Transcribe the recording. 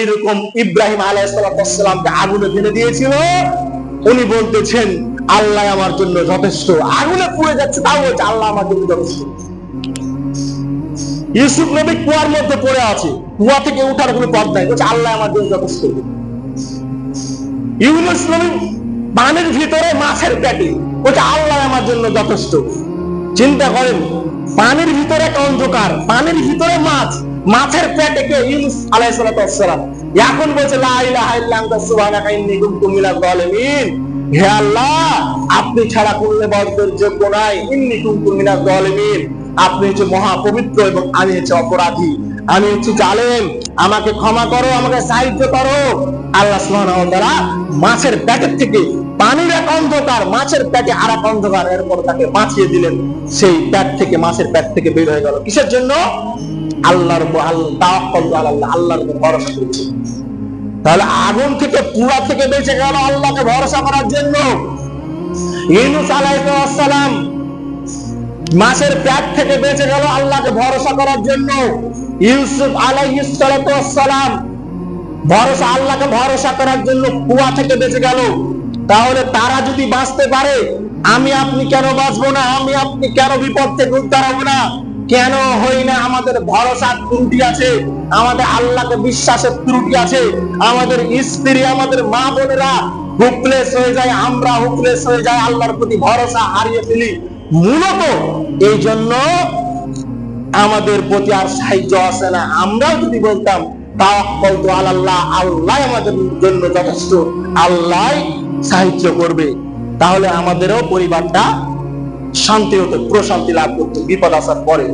এরকম ইব্রাহিম আলাইহিসসালামকে আগুনে ফেলে দিয়েছিল, উনি বলতেছেন আল্লাহ আমার জন্য যথেষ্ট। আগুনে পুড়ে যাচ্ছে, তাও বলছে আল্লাহ আমার জন্য যথেষ্ট। ইউসুফ নবী কুয়ার মধ্যে পড়ে আছে, কুয়া থেকে উঠার কোনো পথ নাই, বলছে আল্লাহ আমার জন্য যথেষ্ট। ইউনূস নবী পানির ভিতরে মাছের পেটে, বলছে আল্লাহ আমার জন্য যথেষ্ট। চিন্তা করেন, পানির ভিতরে একটা অন্ধকার, পানির ভিতরে মাছ, মাছের পেটে কে? ইউনূস আলাইহিস সালাম। এখন বলছে লা ইলাহা ইল্লা আনতা সুবহানাকা ইন্নী কুনতু মিনাজ জালিমিন। হে আল্লাহ, আপনি ছাড়া কোনো ইবাদতের যোগ্য নাই। ইন্নী কুনতু মিনাজ জালিমিন, আপনি হচ্ছে মহা পবিত্র এবং আমি হচ্ছে অপরাধী, আমি হচ্ছে জালেম, আমাকে ক্ষমা করো, আমাকে সাহায্য করো। আল্লাহ সুবহানাহু ওয়া তাআলা মাছের পেটের থেকে, পানির এক অন্ধকার, মাছের পেটে আর এক অন্ধকার, এরপর তাকে বাঁচিয়ে দিলেন। সেই পেট থেকে, মাছের পেট থেকে বের হয়ে গেল। কিসের জন্য? আল্লাহর উপর, আল্লাহর উপর ভরসা করেছে। তাহলে আগুন থেকে, পুরা থেকে বেঁচে গেল আল্লাহকে ভরসা করার জন্য। ইউনূস আলাইহিস সালাম মাছের পেট থেকে বেঁচে গেল আল্লাহকে ভরসা করার জন্য। ইউসুফ আলাইহিস সালাম ভরসা, আল্লাহকে ভরসা করার জন্য কুয়া থেকে বেঁচে গেল। তাহলে তারা যদি বাঁচতে পারে, আমি আপনি কেন বাঁচবো না? আমি আপনি কেন বিপদ থেকে উদ্ধার হবো না? কেন হই না? আমাদের ভরসার ত্রুটি আছে, আমাদের আল্লাহকে বিশ্বাসের ত্রুটি আছে, আমাদের স্ত্রী, আমাদের মা বোনেরা হুপলেস হয়ে যায়, আমরা হুপলেস হয়ে যাই, আল্লাহর প্রতি ভরসা হারিয়ে ফেলি। মূলত এই জন্য আমাদের প্রতি আর সাহায্য আসে না। আমরাও যদি বলতাম তাওয়াক্কালতু আলাল্লাহ, আল্লাহ আমাদের জন্য যথেষ্ট, আল্লাহ সাহায্য করবে, তাহলে আমাদেরও পরিবারটা শান্তি হতো, প্রশান্তি লাভ করতো বিপদ আসার পরে।